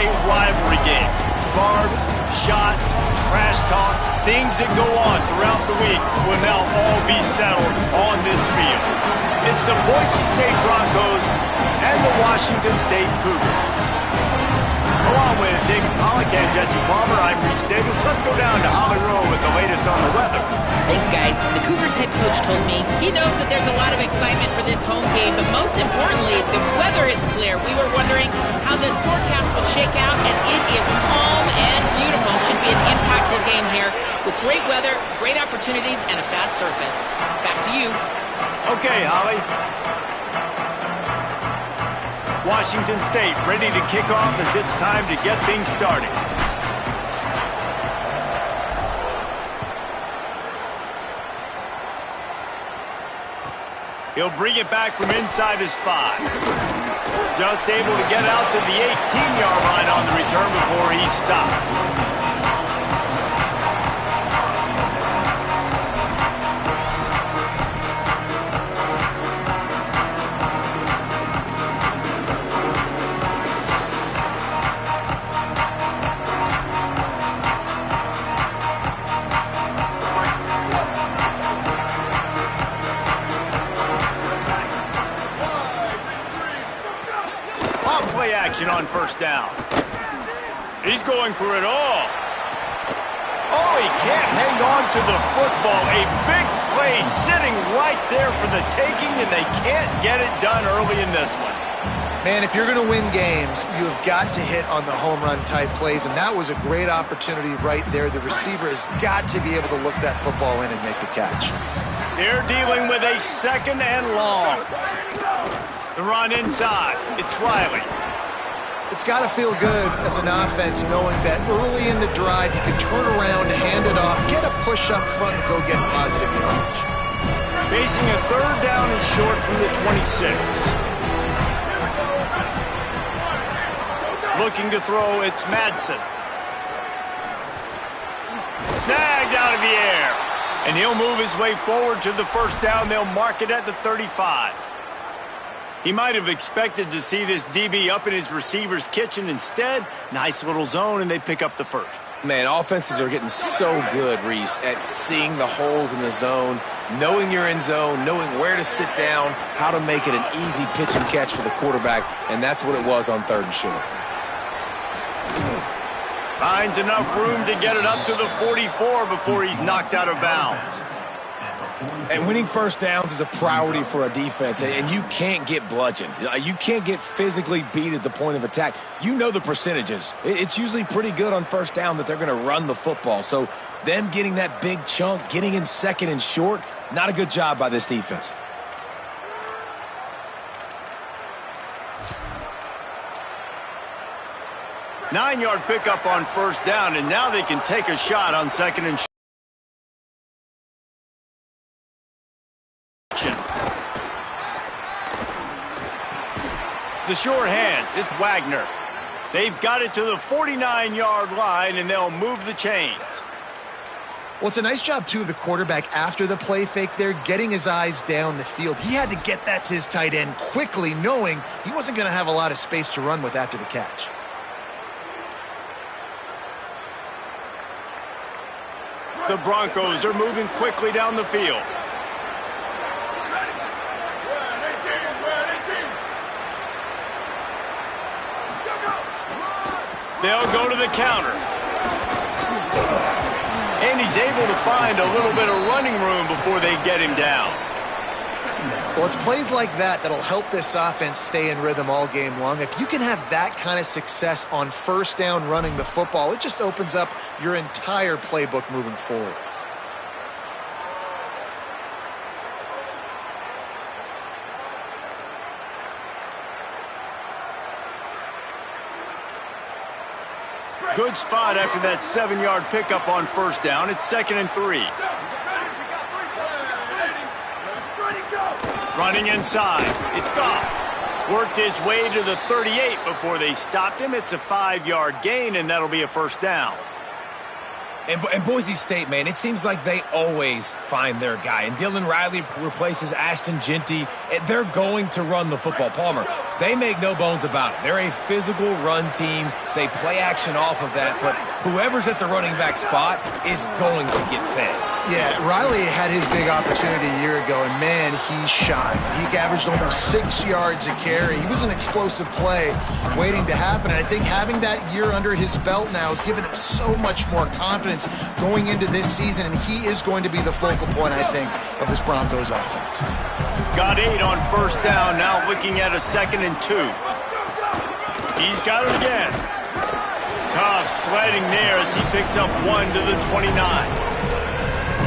a rivalry game. Barbs, shots, trash talk, things that go on throughout the week will now all be settled on this field. It's the Boise State Broncos and the Washington State Cougars. Along with David Pollack and Jesse Palmer, I'm Reese Davis. Let's go down to Holly Rowe with the latest on the weather. Thanks, guys. The Cougars head coach told me he knows that there's a lot of excitement for this home game, but most importantly, the weather is clear. We were wondering how the forecast would shake out, and it is calm and beautiful. Should be an impactful game here with great weather, great opportunities, and a fast surface. Back to you. Okay, Holly. Washington State ready to kick off as it's time to get things started. He'll bring it back from inside his 5. Just able to get out to the 18-yard line on the return before he's stopped. On first down. He's going for it all. Oh, he can't hang on to the football. A big play sitting right there for the taking, and they can't get it done early in this one. Man, if you're going to win games, you have got to hit on the home run type plays, and that was a great opportunity right there. The receiver has got to be able to look that football in and make the catch. They're dealing with a second and long. The run inside. It's Riley. It's got to feel good as an offense knowing that early in the drive you can turn around, hand it off, get a push up front, and go get positive yardage. Facing a third down and short from the 26. Looking to throw, it's Madsen. Snagged out of the air. And he'll move his way forward to the first down. They'll mark it at the 35. He might have expected to see this DB up in his receiver's kitchen. Instead, nice little zone, and they pick up the first. Man, offenses are getting so good, Reese, at seeing the holes in the zone, knowing you're in zone, knowing where to sit down, how to make it an easy pitch and catch for the quarterback, and that's what it was on third and short. Finds enough room to get it up to the 44 before he's knocked out of bounds. And winning first downs is a priority for a defense, and you can't get bludgeoned. You can't get physically beat at the point of attack. You know the percentages. It's usually pretty good on first down that they're going to run the football. So them getting that big chunk, getting in second and short, not a good job by this defense. Nine-yard pickup on first down, and now they can take a shot on second and short. The short hands, it's Wagner. They've got it to the 49-yard line, and they'll move the chains. Well, it's a nice job, too, of the quarterback after the play fake there, getting his eyes down the field. He had to get that to his tight end quickly, knowing he wasn't going to have a lot of space to run with after the catch. The Broncos are moving quickly down the field. They'll go to the counter. And he's able to find a little bit of running room before they get him down. Well, it's plays like that that'll help this offense stay in rhythm all game long. If you can have that kind of success on first down running the football, it just opens up your entire playbook moving forward. Good spot after that 7-yard pickup on first down. It's 2nd and 3. Running inside. It's Goff. Worked his way to the 38 before they stopped him. It's a 5-yard gain, and that'll be a first down. And Boise State, man, it seems like they always find their guy. And Dylan Riley replaces Ashton Genty. They're going to run the football. Palmer, they make no bones about it. They're a physical run team. They play action off of that. But whoever's at the running back spot is going to get fed. Yeah, Riley had his big opportunity a year ago, and man, he shined. He averaged almost 6 yards a carry. He was an explosive play waiting to happen. And I think having that year under his belt now has given him so much more confidence going into this season, and he is going to be the focal point, I think, of this Broncos offense. Got 8 on first down, now looking at a 2nd and 2. He's got it again. Tough sledding there as he picks up 1 to the 29.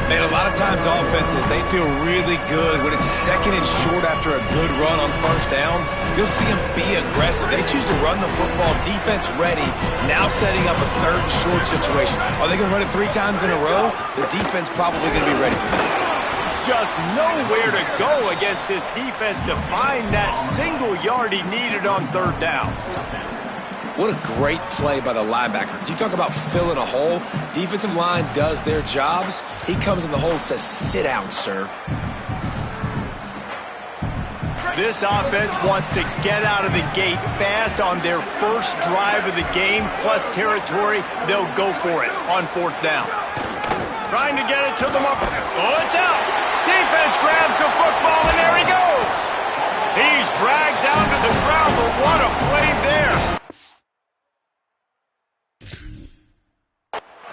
Man, a lot of times offenses, they feel really good when it's 2nd and short after a good run on first down. You'll see them be aggressive. They choose to run the football, defense ready, now setting up a 3rd and short situation. Are they going to run it 3 times in a row? The defense probably going to be ready for that. Just nowhere to go against this defense to find that single yard he needed on 3rd down. What a great play by the linebacker. Do you talk about filling a hole? Defensive line does their jobs. He comes in the hole and says, sit down, sir. This offense wants to get out of the gate fast on their first drive of the game, plus territory. They'll go for it on 4th down. Trying to get it to them up. Oh, it's out. Defense grabs the football, and there he goes. He's dragged down to the ground, but what a play there.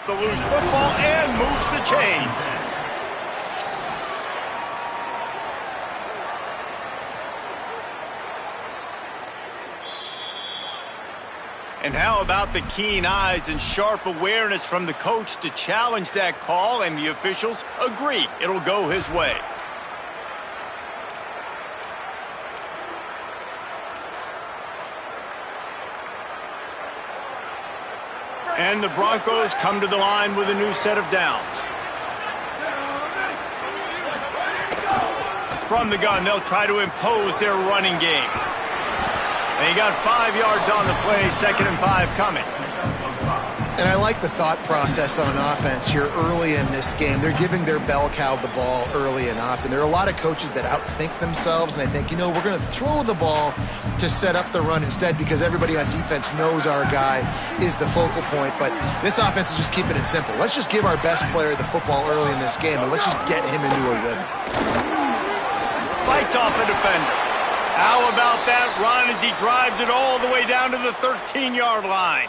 To lose football and moves the chains. And how about the keen eyes and sharp awareness from the coach to challenge that call, and the officials agree it'll go his way. And the Broncos come to the line with a new set of downs. From the gun, they'll try to impose their running game. They got 5 yards on the play, 2nd and 5 coming. And I like the thought process on offense here early in this game. They're giving their bell cow the ball early and often. There are a lot of coaches that outthink themselves, and they think, you know, we're going to throw the ball to set up the run instead because everybody on defense knows our guy is the focal point. But this offense is just keeping it simple. Let's just give our best player the football early in this game, and let's just get him into a rhythm. Fights off a defender. How about that run as he drives it all the way down to the 13-yard line?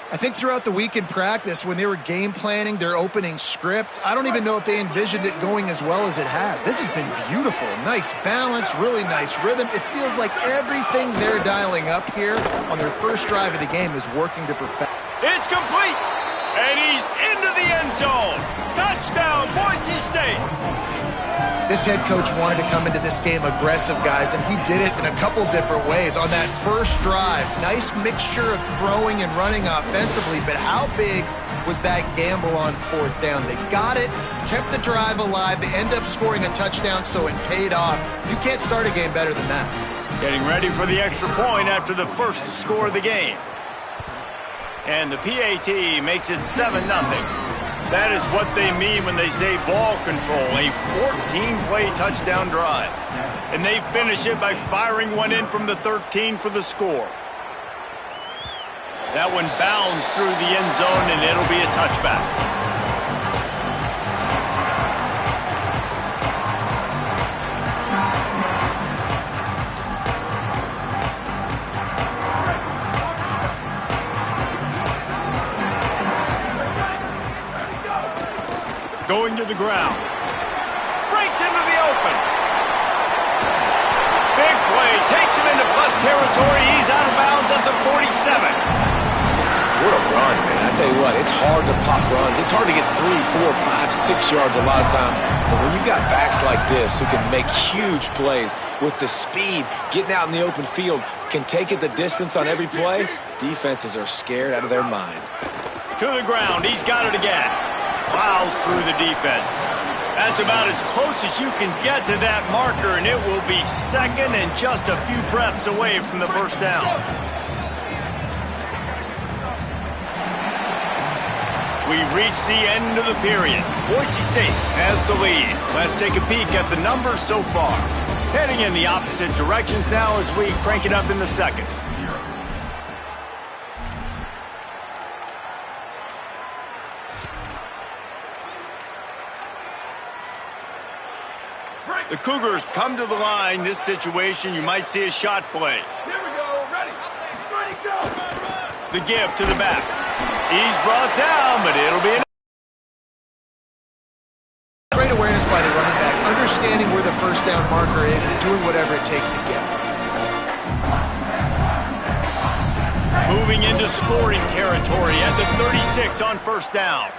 I think throughout the week in practice, when they were game planning their opening script, I don't even know if they envisioned it going as well as it has. This has been beautiful. Nice balance, really nice rhythm. It feels like everything they're dialing up here on their first drive of the game is working to perfection. It's complete, and he's into the end zone. Touchdown, Boise State. This head coach wanted to come into this game aggressive, guys, and he did it in a couple different ways. On that first drive, nice mixture of throwing and running offensively, but how big was that gamble on 4th down? They got it, kept the drive alive, they end up scoring a touchdown, so it paid off. You can't start a game better than that. Getting ready for the extra point after the first score of the game. And the PAT makes it 7-0. That is what they mean when they say ball control, a 14-play touchdown drive. And they finish it by firing one in from the 13 for the score. That one bounds through the end zone, and it'll be a touchback. Going to the ground. Breaks into the open. Big play. Takes him into plus territory. He's out of bounds at the 47. What a run, man. I tell you what, it's hard to pop runs. It's hard to get 3, 4, 5, 6 yards a lot of times. But when you've got backs like this who can make huge plays with the speed, getting out in the open field, can take it the distance on every play, defenses are scared out of their mind. To the ground. He's got it again. Plows through the defense. That's about as close as you can get to that marker, and it will be 2nd and just a few breaths away from the first down. We've reached the end of the period. Boise State has the lead. Let's take a peek at the numbers so far. Heading in the opposite directions now as we crank it up in the second. The Cougars come to the line. This situation, you might see a shot play. Here we go. Ready. Ready, go. The give to the back. He's brought down, but it'll be Great awareness by the running back, understanding where the first down marker is and doing whatever it takes to get it. moving into scoring territory at the 36 on first down.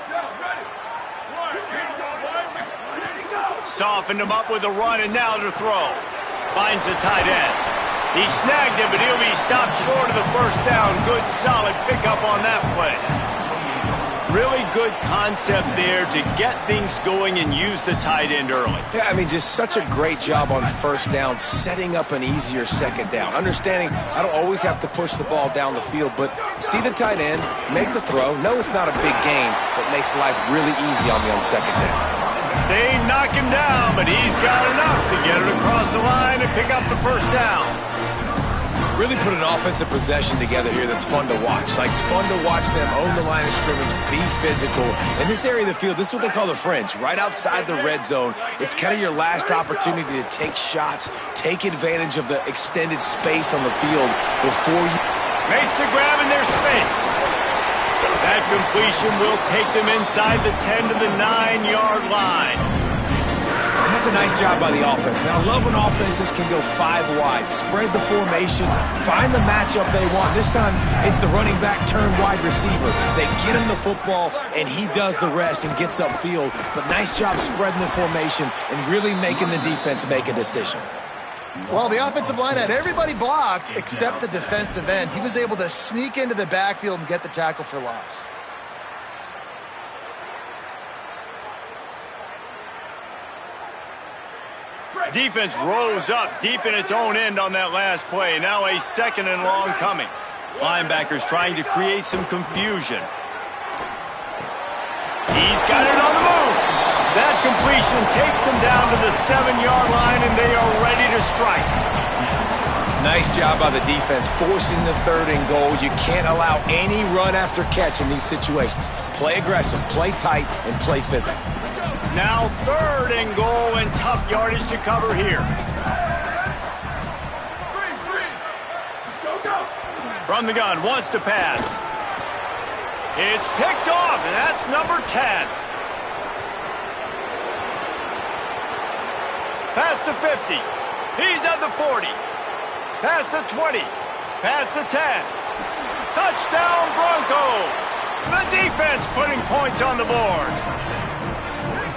Softened him up with a run, and now to throw. Finds the tight end. He snagged it, but he'll be stopped short of the first down. Good, solid pickup on that play. Really good concept there to get things going and use the tight end early. Yeah, I mean, just such a great job on first down, setting up an easier second down. Understanding I don't always have to push the ball down the field, but see the tight end, make the throw. No, it's not a big gain, but makes life really easy on me on second down. They knock him down, but he's got enough to get it across the line and pick up the first down. Really put an offensive possession together here that's fun to watch. Like, it's fun to watch them own the line of scrimmage, be physical. In this area of the field, this is what they call the fringe, right outside the red zone. It's kind of your last opportunity to take shots, take advantage of the extended space on the field before you... Makes the grab in their space. That completion will take them inside the 10 to the 9-yard line. And that's a nice job by the offense. Man, I love when offenses can go 5 wide, spread the formation, find the matchup they want. This time, it's the running back turned wide receiver. They get him the football, and he does the rest and gets upfield. But nice job spreading the formation and really making the defense make a decision. Well, the offensive line had everybody blocked except the defensive end. He was able to sneak into the backfield and get the tackle for loss. Defense rose up deep in its own end on that last play. Now a second and long coming. Linebackers trying to create some confusion. He's got it on the move. That completion takes them down to the 7-yard line, and they are ready to strike. Nice job by the defense, forcing the 3rd and goal. You can't allow any run after catch in these situations. Play aggressive, play tight, and play physical. Now 3rd and goal, and tough yardage to cover here. Freeze. Go. From the gun, wants to pass. It's picked off, and that's number 10. Past the 50. He's at the 40. Past the 20. Past the 10. Touchdown, Broncos. The defense putting points on the board.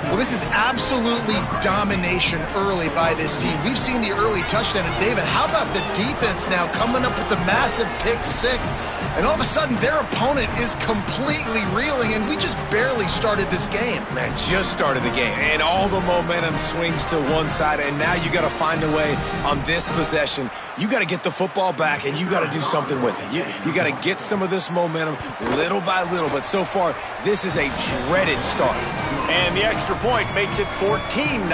Well, this is absolutely domination early by this team. We've seen the early touchdown. And, David, how about the defense now coming up with the massive pick 6? And all of a sudden, their opponent is completely reeling, and we just barely started this game. Man, just started the game, and all the momentum swings to one side, and now you got to find a way on this possession. You got to get the football back, and you got to do something with it. You got to get some of this momentum little by little, but so far, this is a dreaded start. And the extra point makes it 14-0.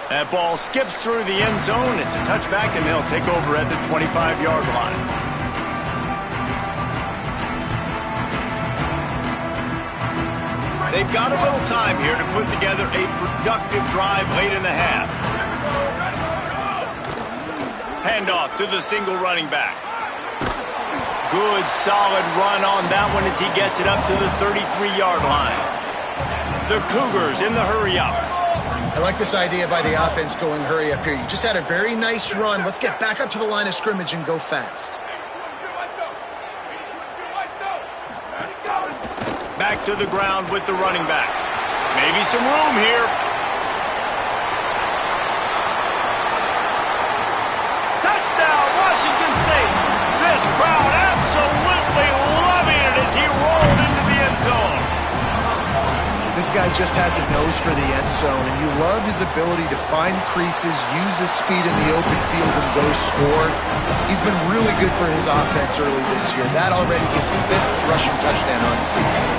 That ball skips through the end zone. It's a touchback, and they'll take over at the 25-yard line. They've got a little time here to put together a productive drive late in the half. Handoff to the single running back. Good, solid run on that one as he gets it up to the 33-yard line. The Cougars in the hurry-up. I like this idea by the offense going hurry up here. You just had a very nice run. Let's get back up to the line of scrimmage and go fast. Back to the ground with the running back. Maybe some room here. Touchdown, Washington State. This crowd absolutely loving it as he rolled into the end zone. This guy just has a nose for the end zone, and you love his ability to find creases, use his speed in the open field, and go score. He's been really good for his offense early this year. That already his 5th rushing touchdown on the season.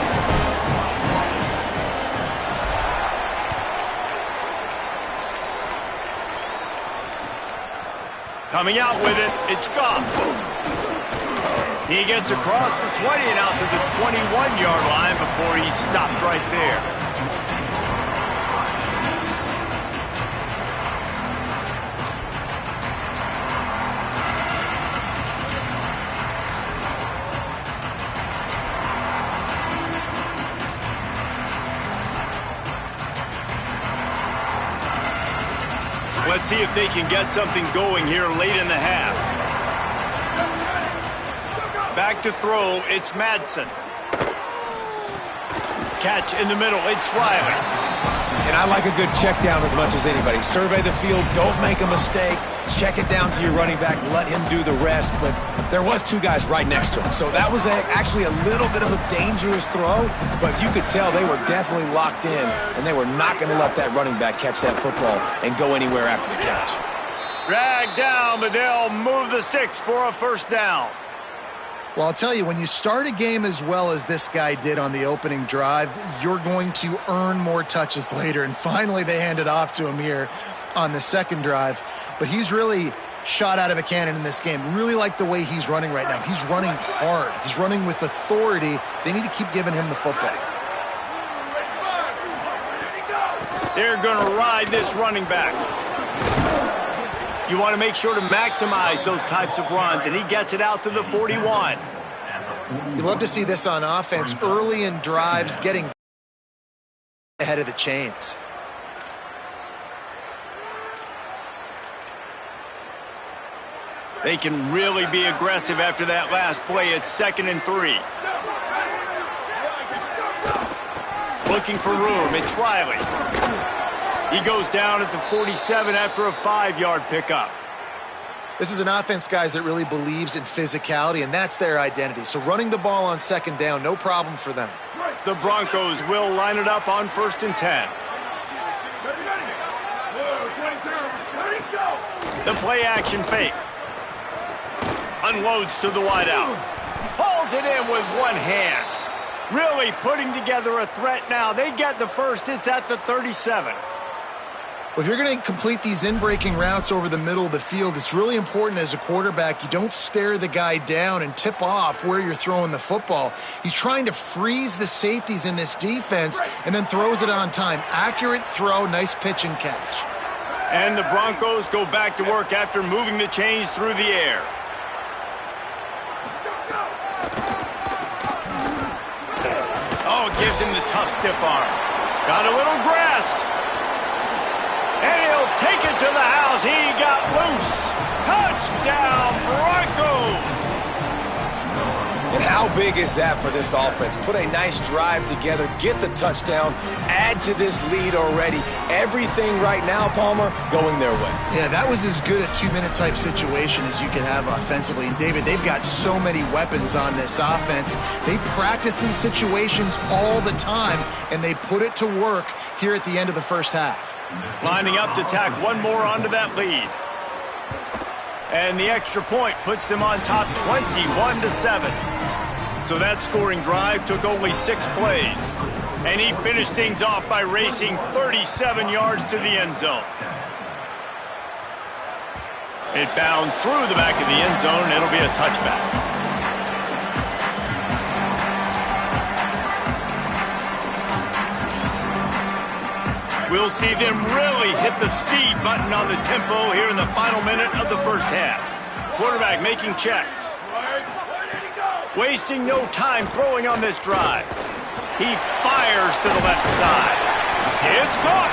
Coming out with it, it's Goff. He gets across the 20 and out to the 21-yard line before he's stopped right there. Let's see if they can get something going here late in the half. Back to throw, it's Madsen. Catch in the middle, it's Riley. And I like a good check down as much as anybody. Survey the field, don't make a mistake. Check it down to your running back, let him do the rest. But there was 2 guys right next to him. So that was actually a little bit of a dangerous throw, but you could tell they were definitely locked in, and they were not going to let that running back catch that football and go anywhere after the catch. Dragged down, but they'll move the sticks for a first down. Well, I'll tell you, when you start a game as well as this guy did on the opening drive, you're going to earn more touches later. And finally, they hand it off to him here on the second drive. But he's really shot out of a cannon in this game. Really like the way he's running right now. He's running hard. He's running with authority. They need to keep giving him the football. They're going to ride this running back. You want to make sure to maximize those types of runs, and he gets it out to the 41. You love to see this on offense early in drives, getting ahead of the chains. They can really be aggressive after that last play. It's 2nd and 3. Looking for room, it's Riley. He goes down at the 47 after a 5-yard pickup. This is an offense, guys, that really believes in physicality, and that's their identity. So running the ball on 2nd down, no problem for them. The Broncos will line it up on 1st and 10. The play action fake. Unloads to the wideout. Hauls it in with one hand. Really putting together a threat now. They get the first. It's at the 37. Well, if you're going to complete these in-breaking routes over the middle of the field, it's really important as a quarterback you don't stare the guy down and tip off where you're throwing the football. He's trying to freeze the safeties in this defense and then throws it on time. Accurate throw, nice pitch and catch. And the Broncos go back to work after moving the chains through the air. Oh, gives him the tough stiff arm. Got a little grass. And he'll take it to the house. He got loose. Touchdown, Broncos. And how big is that for this offense? Put a nice drive together, get the touchdown, add to this lead already. Everything right now, Palmer, going their way. Yeah, that was as good a 2-minute type situation as you could have offensively. And, David, they've got so many weapons on this offense. They practice these situations all the time, and they put it to work here at the end of the first half. Lining up to tack one more onto that lead. And the extra point puts them on top 21-7. So that scoring drive took only 6 plays. And he finished things off by racing 37 yards to the end zone. It bounds through the back of the end zone. It'll be a touchback. We'll see them really hit the speed button on the tempo here in the final minute of the first half. Quarterback making checks. Wasting no time throwing on this drive. He fires to the left side. It's caught.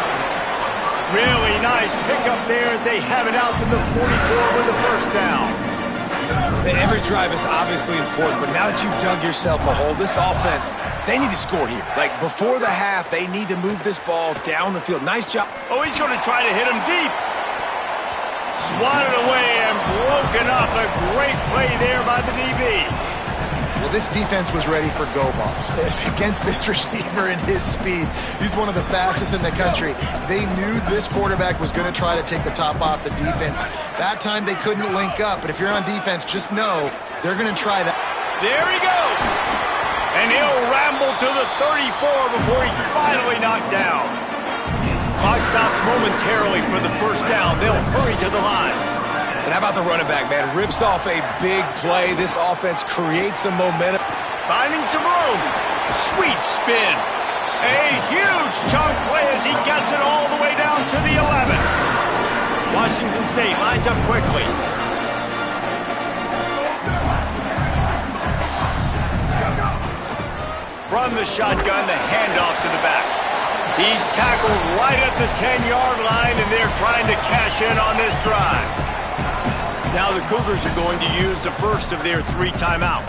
Really nice pickup there as they have it out to the 44 with the first down. Every drive is obviously important, but now that you've dug yourself a hole, this offense, they need to score here. Like, before the half, they need to move this ball down the field. Nice job. Oh, he's going to try to hit him deep. Swatted away and broken up. A great play there by the DB. Well, this defense was ready for go balls. Against this receiver and his speed, he's one of the fastest in the country. They knew this quarterback was going to try to take the top off the defense. That time they couldn't link up, but if you're on defense, just know they're going to try that. There he goes! And he'll ramble to the 34 before he's finally knocked down. Clock stops momentarily for the first down. They'll hurry to the line. And how about the running back, man? Rips off a big play. This offense creates some momentum. Finding some room. Sweet spin. A huge chunk play as he gets it all the way down to the 11. Washington State lines up quickly. From the shotgun, the handoff to the back. He's tackled right at the 10-yard line, and they're trying to cash in on this drive. Now the Cougars are going to use the first of their 3 timeouts.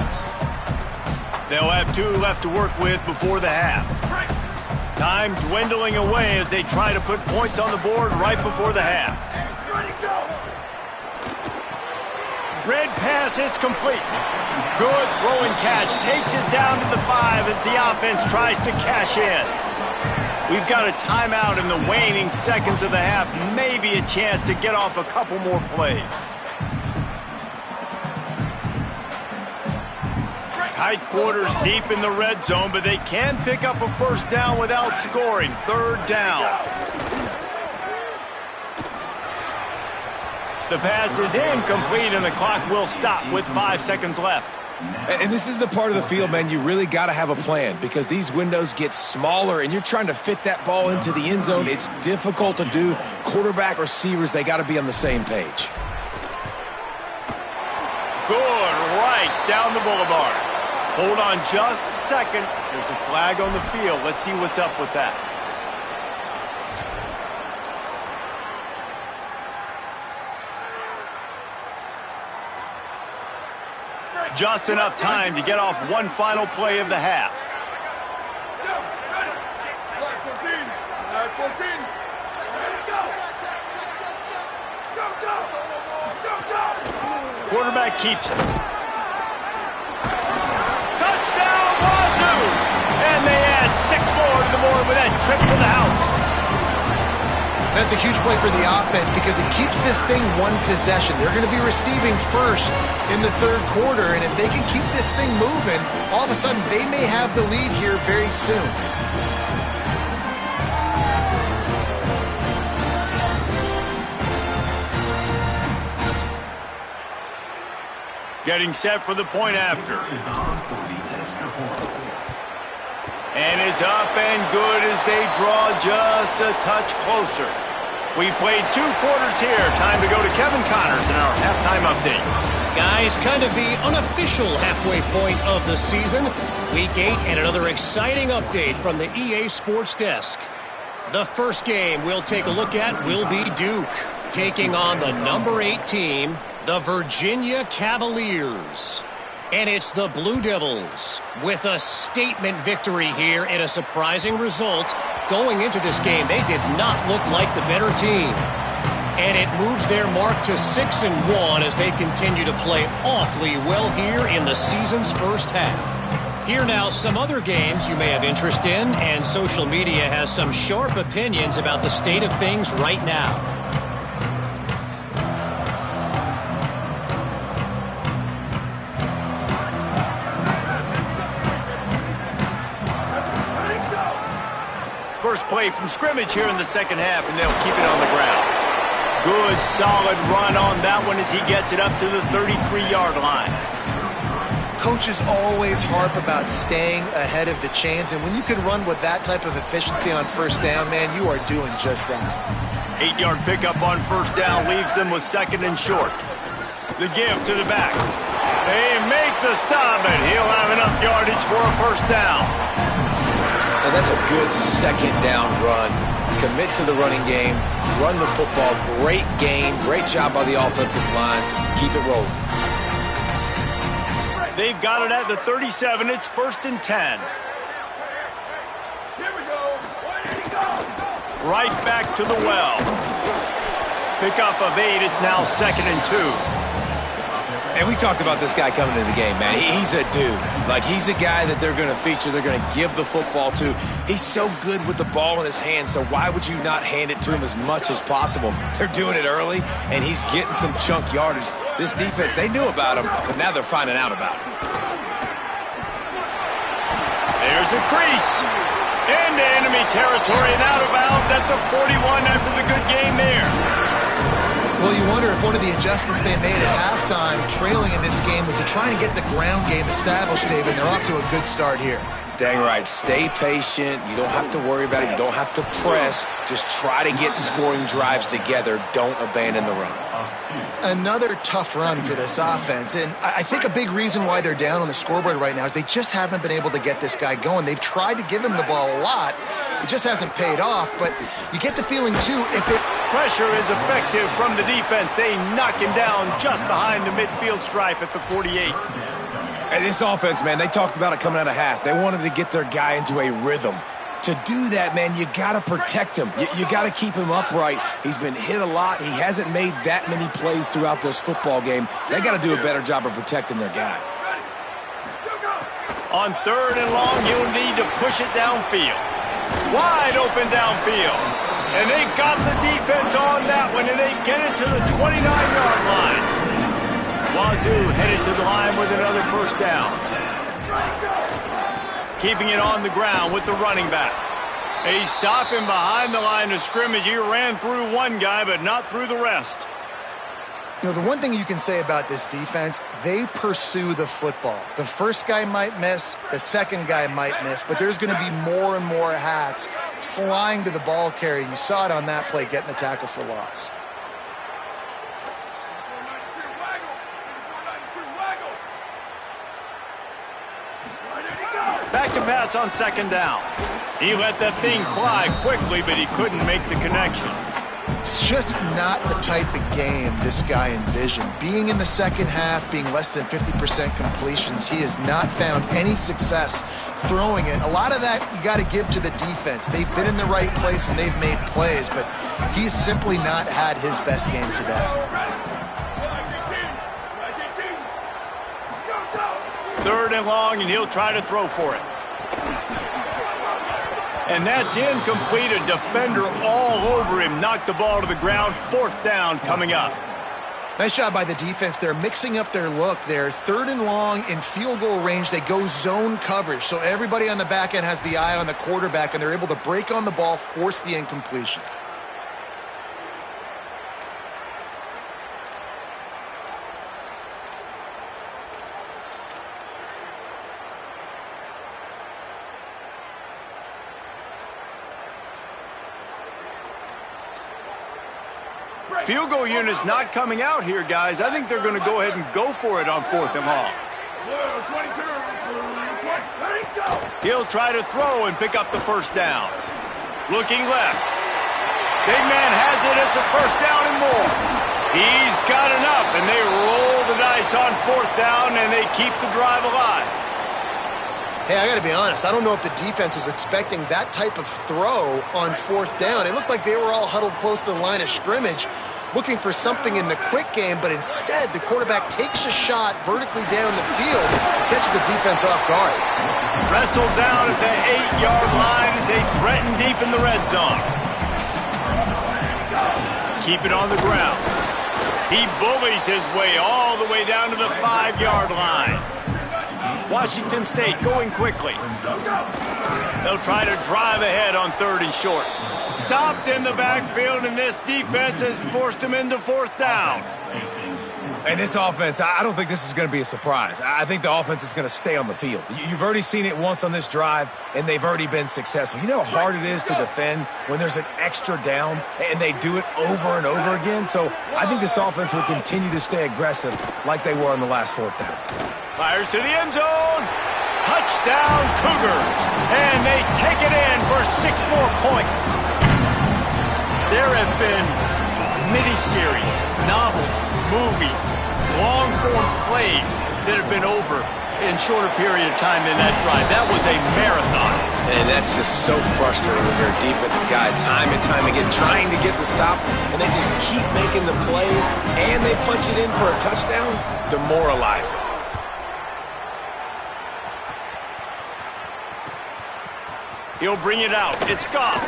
They'll have 2 left to work with before the half. Time dwindling away as they try to put points on the board right before the half. Red pass, it's complete. Good throw and catch. Takes it down to the 5 as the offense tries to cash in. We've got a timeout in the waning seconds of the half. Maybe a chance to get off a couple more plays. Tight quarters deep in the red zone, but they can pick up a first down without scoring. 3rd down. The pass is incomplete, and the clock will stop with 5 seconds left. And this is the part of the field, man, you really got to have a plan because these windows get smaller and you're trying to fit that ball into the end zone. It's difficult to do. Quarterback, receivers, they got to be on the same page. Good, right down the boulevard. Hold on just a second. There's a flag on the field. Let's see what's up with that. Just enough time to get off one final play of the half. Quarterback keeps it. Touchdown, Wazoo! And they add 6 more to the board with that trip to the house. That's a huge play for the offense because it keeps this thing one possession. They're going to be receiving first in the 3rd quarter, and if they can keep this thing moving, all of a sudden they may have the lead here very soon. Getting set for the point after. And it's up and good as they draw just a touch closer. We played 2 quarters here. Time to go to Kevin Connors in our halftime update. Guys, kind of the unofficial halfway point of the season. Week 8 and another exciting update from the EA Sports Desk. The first game we'll take a look at will be Duke, taking on the number 8 team, the Virginia Cavaliers. And it's the Blue Devils with a statement victory here and a surprising result. Going into this game, they did not look like the better team. And it moves their mark to 6-1 as they continue to play awfully well here in the season's first half. Here now, some other games you may have interest in, and social media has some sharp opinions about the state of things right now. First play from scrimmage here in the second half, and they'll keep it on the ground. Good, solid run on that one as he gets it up to the 33-yard line. Coaches always harp about staying ahead of the chains, and when you can run with that type of efficiency on first down, man, you are doing just that. 8-yard pickup on first down leaves them with 2nd and short. The give to the back. They make the stop, and he'll have enough yardage for a first down. And that's a good 2nd down run. Commit to the running game, run the football, great gain, great job by the offensive line. Keep it rolling. They've got it at the 37. It's 1st and 10. Here we go. Where did he go? Right back to the well. Pick up of 8. It's now 2nd and 2. And we talked about this guy coming into the game, man. He's a dude. Like, he's a guy that they're going to feature, they're going to give the football to. He's so good with the ball in his hands, so why would you not hand it to him as much as possible? They're doing it early, and he's getting some chunk yardage. This defense, they knew about him, but now they're finding out about him. There's a crease. Into enemy territory and out of bounds at the 41 after the good game there. Well, you wonder if one of the adjustments they made at halftime, trailing in this game, was to try and get the ground game established, David. They're off to a good start here. Dang right. Stay patient. You don't have to worry about it. You don't have to press. Just try to get scoring drives together. Don't abandon the run. Another tough run for this offense, and I think a big reason why they're down on the scoreboard right now is they just haven't been able to get this guy going. They've tried to give him the ball a lot. It just hasn't paid off, but you get the feeling, too, if they... Pressure is effective from the defense. They knock him down just behind the midfield stripe at the 48. And this offense, man, they talked about it coming out of half. They wanted to get their guy into a rhythm. To do that, man, you got to protect him. You got to keep him upright. He's been hit a lot. He hasn't made that many plays throughout this football game. They got to do a better job of protecting their guy. On 3rd and long, you'll need to push it downfield. Wide open downfield. And they got the defense on that one, and they get it to the 29-yard line. Wazoo headed to the line with another first down. Keeping it on the ground with the running back. He's stopping behind the line of scrimmage. He ran through one guy, but not through the rest. You know, the one thing you can say about this defense, they pursue the football. The first guy might miss, the second guy might miss, but there's going to be more and more hats flying to the ball carrier. You saw it on that play, getting the tackle for loss. Back to pass on 2nd down. He let that thing fly quickly, but he couldn't make the connection. It's just not the type of game this guy envisioned. Being in the second half, being less than 50% completions, he has not found any success throwing it. A lot of that you got to give to the defense. They've been in the right place and they've made plays, but he's simply not had his best game today. 3rd and long, and he'll try to throw for it. And that's incomplete. A defender all over him. Knocked the ball to the ground. 4th down coming up. Nice job by the defense. They're mixing up their look there. 3rd and long in field goal range. They go zone coverage. So everybody on the back end has the eye on the quarterback, and they're able to break on the ball, force the incompletion. Field goal unit's not coming out here, guys. I think they're going to go ahead and go for it on 4th and long. He'll try to throw and pick up the first down. Looking left. Big man has it. It's a first down and more. He's got enough, and they roll the dice on 4th down, and they keep the drive alive. Hey, I got to be honest. I don't know if the defense was expecting that type of throw on 4th down. It looked like they were all huddled close to the line of scrimmage, looking for something in the quick game, but instead the quarterback takes a shot vertically down the field, catches the defense off guard. Wrestled down at the 8-yard line as they threaten deep in the red zone. Keep it on the ground. He bullies his way all the way down to the 5-yard line. Washington State going quickly. They'll try to drive ahead on 3rd and short. Stopped in the backfield, and this defense has forced him into 4th down. And this offense, I don't think this is going to be a surprise. I think the offense is going to stay on the field. You've already seen it once on this drive, and they've already been successful. You know how hard it is to defend when there's an extra down, and they do it over and over again? So I think this offense will continue to stay aggressive like they were on the last 4th down. Fires to the end zone. Touchdown, Cougars. And they take it in for 6 more points. There have been miniseries, novels, movies, long-form plays that have been over in shorter period of time than that drive. That was a marathon. And that's just so frustrating when you're a defensive guy time and time again trying to get the stops, and they just keep making the plays, and they punch it in for a touchdown. Demoralizing. He'll bring it out. It's Goff.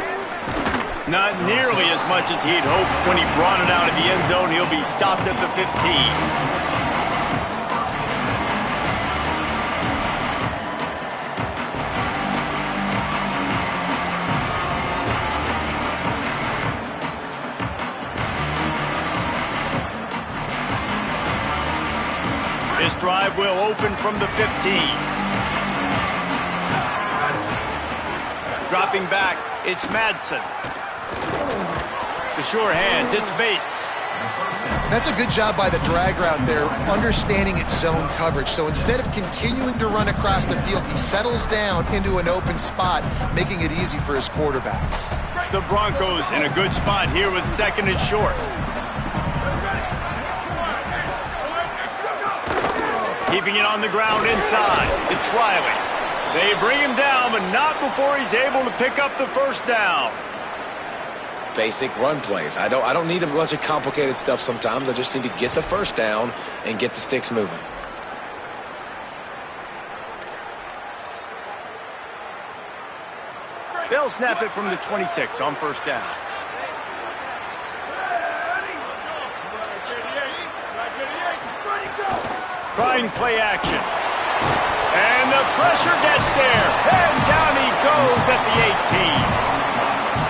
Not nearly as much as he'd hoped when he brought it out of the end zone. He'll be stopped at the 15. This drive will open from the 15. Dropping back, it's Madsen. The sure hands, it's Bates. That's a good job by the drag route there, understanding its zone coverage. So instead of continuing to run across the field, he settles down into an open spot, making it easy for his quarterback. The Broncos in a good spot here with 2nd and short. Keeping it on the ground inside. It's Riley. They bring him down, but not before he's able to pick up the first down. Basic run plays. I don't need a bunch of complicated stuff sometimes. I just need to get the first down and get the sticks moving. They'll snap it from the 26 on first down. Trying play action. And the pressure gets there. And down he goes at the 18.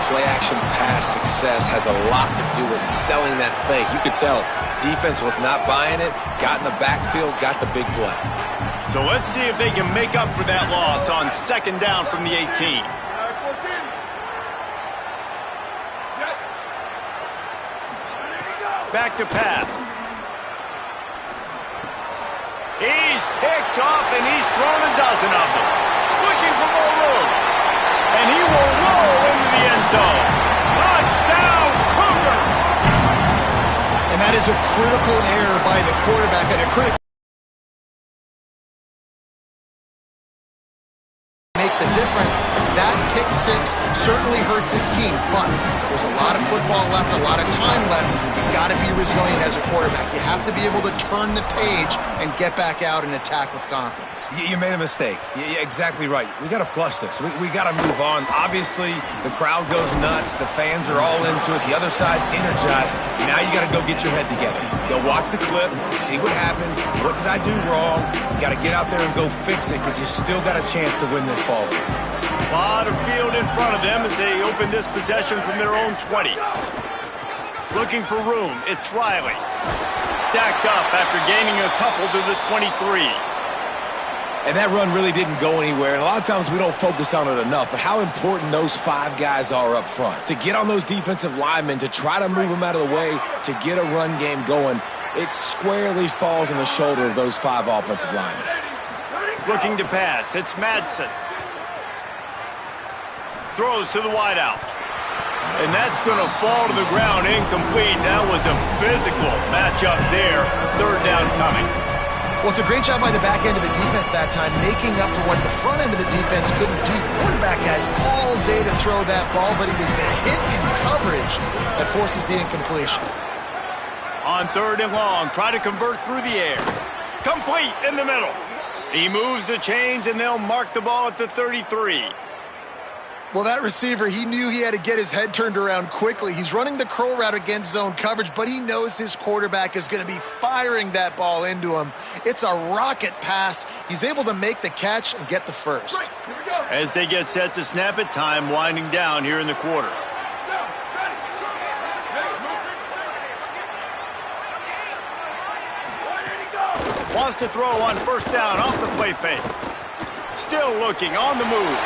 Play action pass success has a lot to do with selling that fake. You could tell defense was not buying it, got in the backfield, got the big play. So let's see if they can make up for that loss on 2nd down from the 18. Back to pass. He's picked off, and he's thrown a dozen of them. Looking for more room. And he will roll into the end zone. Touchdown, Cougars! And that is a critical error by the quarterback and a critical make the difference. That pick six certainly hurts his team, but there's a lot of football left, a lot of time left. You've got to be resilient as a quarterback. You have to be able to turn the page and get back out and attack with confidence. You made a mistake. You're exactly right. We got to flush this. We got to move on. Obviously, the crowd goes nuts. The fans are all into it. The other side's energized. Now you got to go get your head together. Go watch the clip, see what happened. What did I do wrong? You got to get out there and go fix it because you still got a chance to win this ball game. A lot of field in front of them as they open this possession from their own 20. Looking for room, it's Riley. Stacked up after gaining a couple to the 23. And that run really didn't go anywhere. And a lot of times we don't focus on it enough, but how important those 5 guys are up front. To get on those defensive linemen, to try to move them out of the way, to get a run game going, it squarely falls on the shoulder of those 5 offensive linemen. Looking to pass, it's Madsen. Throws to the wideout. And that's going to fall to the ground incomplete. That was a physical matchup there. 3rd down coming. Well, it's a great job by the back end of the defense that time, making up for what the front end of the defense couldn't do. The quarterback had all day to throw that ball, but it was the hit in coverage that forces the incompletion. On 3rd and long, try to convert through the air. Complete in the middle. He moves the chains, and they'll mark the ball at the 33. Well, that receiver, he knew he had to get his head turned around quickly. He's running the curl route against zone coverage, but he knows his quarterback is going to be firing that ball into him. It's a rocket pass. He's able to make the catch and get the first. As they get set to snap it, time winding down here in the quarter. Wants to throw on 1st down off the play fake. Still looking on the move.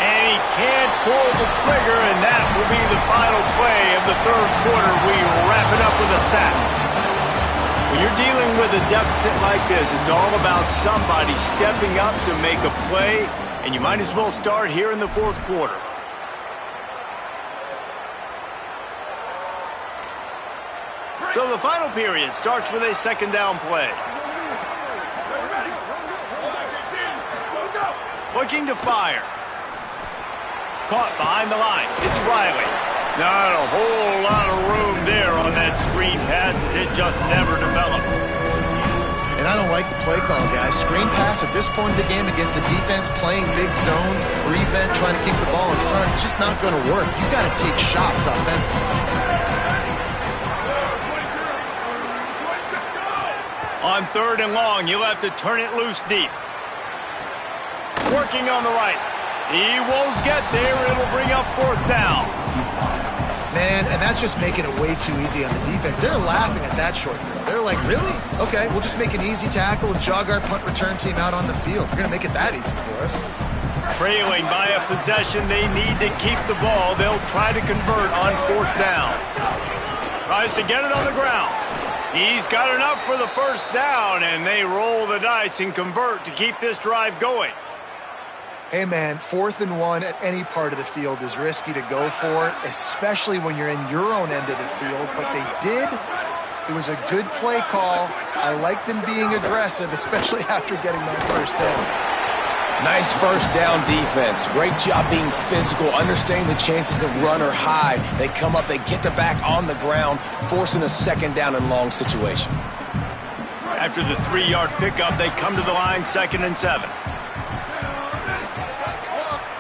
And he can't pull the trigger, and that will be the final play of the 3rd quarter. We wrap it up with a sack. When you're dealing with a deficit like this, it's all about somebody stepping up to make a play, and you might as well start here in the 4th quarter. So the final period starts with a 2nd down play. Looking to fire. Caught behind the line. It's Riley. Not a whole lot of room there on that screen pass as it just never developed. And I don't like the play call, guys. Screen pass at this point of the game against the defense, playing big zones, prevent, trying to keep the ball in front. It's just not going to work. You got to take shots offensively. On 3rd and long, you'll have to turn it loose deep. Working on the right. He won't get there. It'll bring up 4th down. Man, and that's just making it way too easy on the defense. They're laughing at that short throw. They're like, really? Okay, we'll just make an easy tackle and jog our punt return team out on the field. We're going to make it that easy for us. Trailing by a possession, they need to keep the ball. They'll try to convert on 4th down. Tries to get it on the ground. He's got enough for the 1st down, and they roll the dice and convert to keep this drive going. Hey, man, 4th and 1 at any part of the field is risky to go for, especially when you're in your own end of the field. But they did. It was a good play call. I like them being aggressive, especially after getting that 1st down. Nice 1st down defense. Great job being physical, understanding the chances of run or hide. They come up, they get the back on the ground, forcing a 2nd down and long situation. After the 3-yard pickup, they come to the line, 2nd and 7.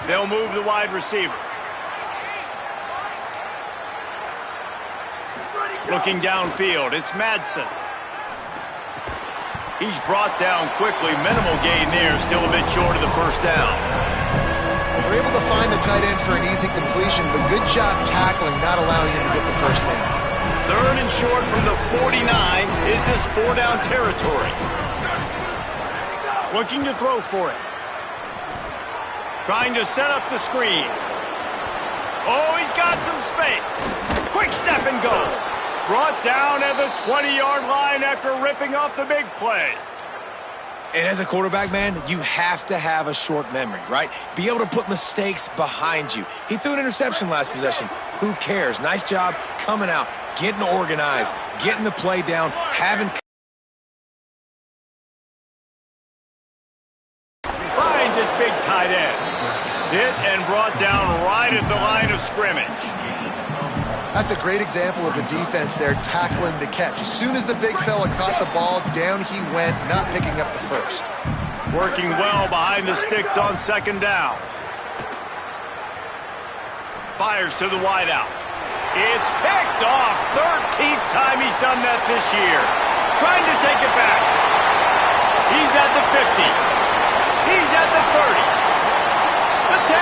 They'll move the wide receiver. Looking downfield, it's Madsen. He's brought down quickly. Minimal gain there, still a bit short of the 1st down. They're able to find the tight end for an easy completion, but good job tackling, not allowing him to get the 1st down. 3rd and short from the 49. Is this 4-down territory? Looking to throw for it. Trying to set up the screen. Oh, he's got some space. Quick step and go. Brought down at the 20-yard line after ripping off the big play. And as a quarterback, man, you have to have a short memory, right? Be able to put mistakes behind you. He threw an interception last possession. Who cares? Nice job coming out, getting organized, getting the play down, having... Finds his big tight end. Hit and brought down right at the line of scrimmage. That's a great example of the defense there tackling the catch. As soon as the big fella caught the ball, down he went, not picking up the 1st. Working well behind the sticks on 2nd down. Fires to the wideout. It's picked off. 13th time he's done that this year. Trying to take it back. He's at the 50. He's at the 30. The 10.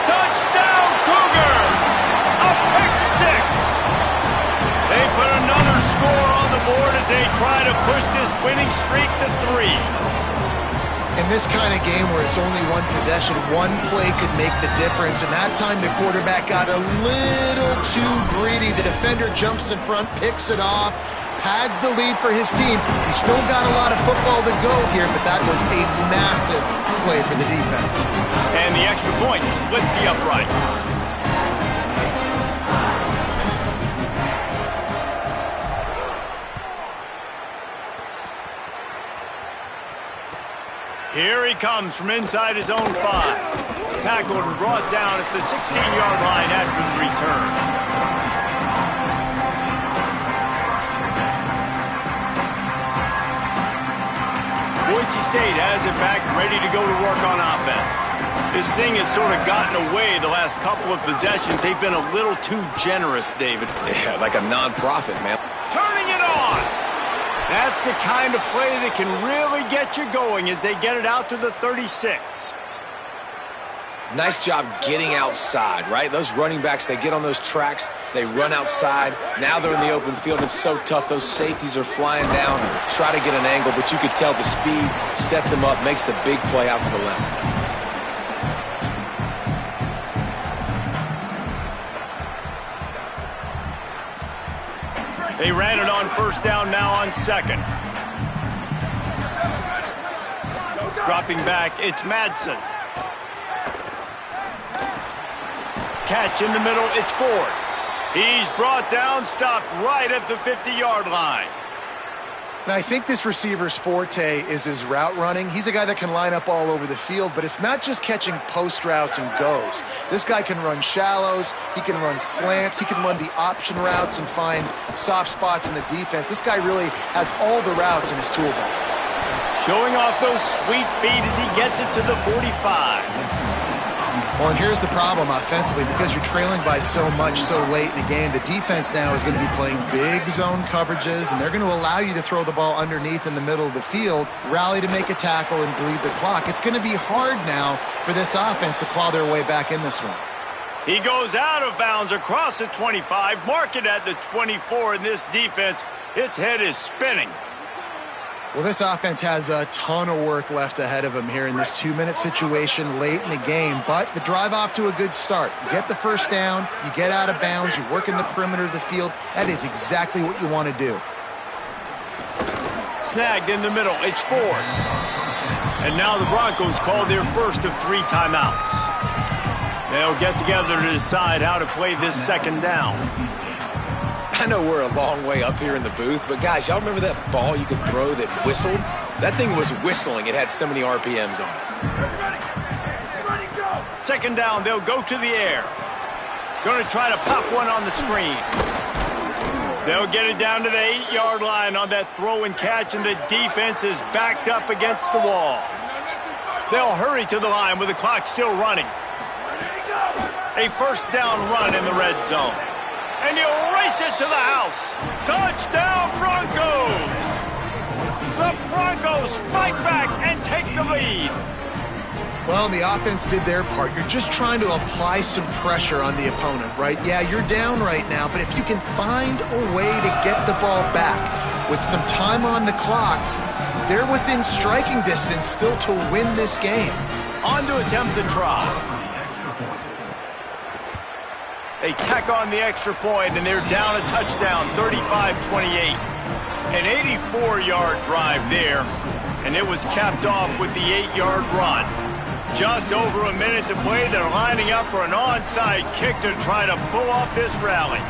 Touchdown, Cougars! A pick 6. They put another score on the board as they try to push this winning streak to 3. In this kind of game where it's only one possession, one play could make the difference. And that time the quarterback got a little too greedy. The defender jumps in front, picks it off, pads the lead for his team. We still got a lot of football to go here, but that was a massive play for the defense. And the extra point splits the uprights. Here he comes from inside his own 5. Tackled and brought down at the 16-yard line after the return. Boise State has it back, ready to go to work on offense. This thing has sort of gotten away the last couple of possessions. They've been a little too generous, David. Yeah, like a non-profit, man. Turning it on! That's the kind of play that can really get you going as they get it out to the 36. Nice job getting outside, right? Those running backs, they get on those tracks, they run outside. Now they're in the open field. It's so tough. Those safeties are flying down, try to get an angle, but you could tell the speed sets them up, makes the big play out to the left. They ran it on 1st down, now on 2nd. Dropping back, it's Madsen. Catch in the middle, it's Ford. He's brought down, stopped right at the 50-yard line. Now, I think this receiver's forte is his route running. He's a guy that can line up all over the field, but it's not just catching post routes and goes. This guy can run shallows, he can run slants, he can run the option routes and find soft spots in the defense. This guy really has all the routes in his toolbox. Showing off those sweet feet as he gets it to the 45. Well, and here's the problem offensively. Because you're trailing by so much so late in the game, the defense now is going to be playing big zone coverages, and they're going to allow you to throw the ball underneath in the middle of the field, rally to make a tackle, and bleed the clock. It's going to be hard now for this offense to claw their way back in this one. He goes out of bounds across the 25, mark it at the 24, and this defense, its head is spinning. Well, this offense has a ton of work left ahead of them here in this 2-minute situation late in the game, but the drive off to a good start. You get the first down, you get out of bounds, you work in the perimeter of the field. That is exactly what you want to do. Snagged in the middle, it's 4th. And now the Broncos call their first of 3 timeouts. They'll get together to decide how to play this second down. I know we're a long way up here in the booth, but guys, y'all remember that ball you could throw that whistled? That thing was whistling. It had so many RPMs on it. Everybody go! Second down, they'll go to the air. Going to try to pop one on the screen. They'll get it down to the 8-yard line on that throw and catch, and the defense is backed up against the wall. They'll hurry to the line with the clock still running. A first down run in the red zone. And you'll race it to the house. Touchdown, Broncos! The Broncos fight back and take the lead. Well, the offense did their part. You're just trying to apply some pressure on the opponent, right? Yeah, you're down right now, but if you can find a way to get the ball back with some time on the clock, they're within striking distance still to win this game. On to attempt the try. They tack on the extra point, and they're down a touchdown, 35-28. An 84-yard drive there, and it was capped off with the 8-yard run. Just over a minute to play. They're lining up for an onside kick to try to pull off this rally.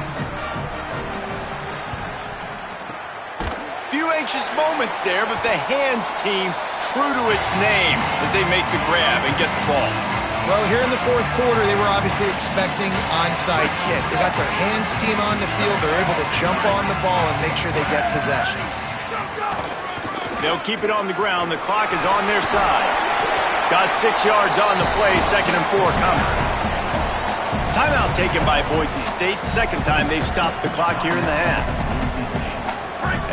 Few anxious moments there, but the hands team true to its name as they make the grab and get the ball. Well, here in the 4th quarter, they were obviously expecting onside kick. They got their hands team on the field. They're able to jump on the ball and make sure they get possession. They'll keep it on the ground. The clock is on their side. Got 6 yards on the play. 2nd and 4 coming. Timeout taken by Boise State. Second time they've stopped the clock here in the half.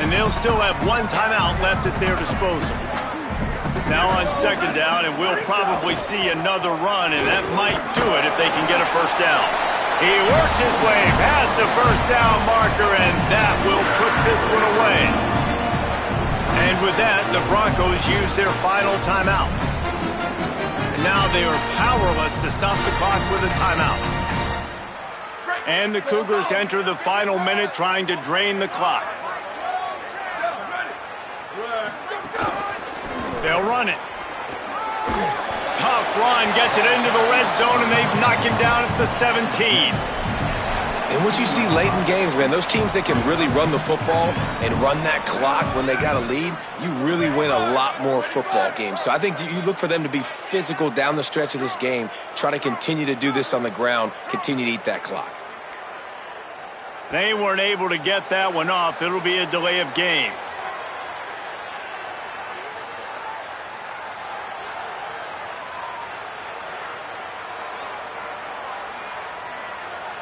And they'll still have 1 timeout left at their disposal. Now on second down, and we'll probably see another run, and that might do it if they can get a first down. He works his way past the first down marker, and that will put this one away. And with that, the Broncos use their final timeout. And now they are powerless to stop the clock with a timeout. And the Cougars enter the final minute trying to drain the clock. They'll run it. Tough run, gets it into the red zone, and they knock him down at the 17. And what you see late in games, man, those teams that can really run the football and run that clock when they got a lead, you really win a lot more football games. So I think you look for them to be physical down the stretch of this game, try to continue to do this on the ground, continue to eat that clock. They weren't able to get that one off. It'll be a delay of game.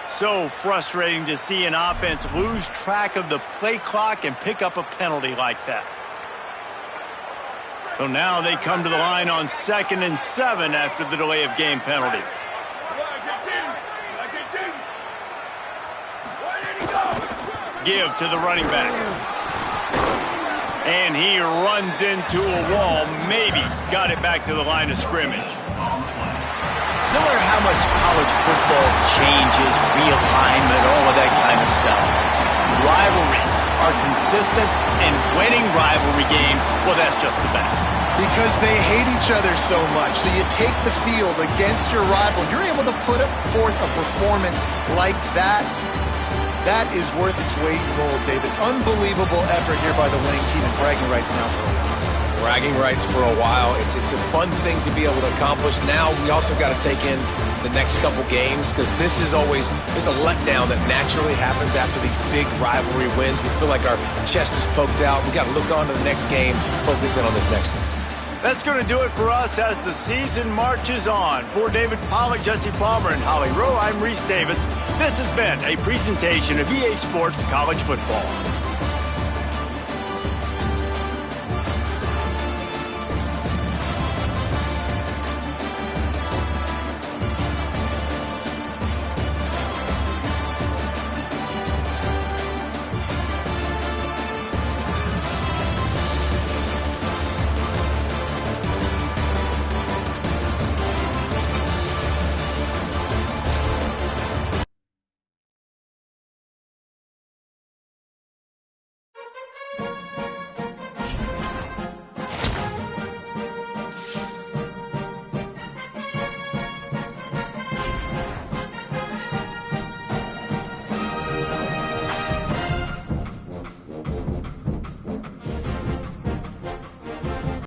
So frustrating to see an offense lose track of the play clock and pick up a penalty like that. So now they come to the line on 2nd and 7 after the delay of game penalty. Give to the running back. And he runs into a wall, maybe got it back to the line of scrimmage. No matter how much college football changes, realignment, all of that kind of stuff, rivalries are consistent, and winning rivalry games, well, that's just the best. Because they hate each other so much. So you take the field against your rival. You're able to put forth a performance like that. That is worth its weight in gold, David. Unbelievable effort here by the winning team, and bragging rights now for a while. Bragging rights for a while. It's a fun thing to be able to accomplish. Now we also got to take in the next couple games, because this is always, there's a letdown that naturally happens after these big rivalry wins. We feel like our chest is poked out. We got to look on to the next game, focus in on this next one. That's going to do it for us as the season marches on. For David Pollack, Jesse Palmer, and Holly Rowe, I'm Reese Davis. This has been a presentation of EA Sports College Football.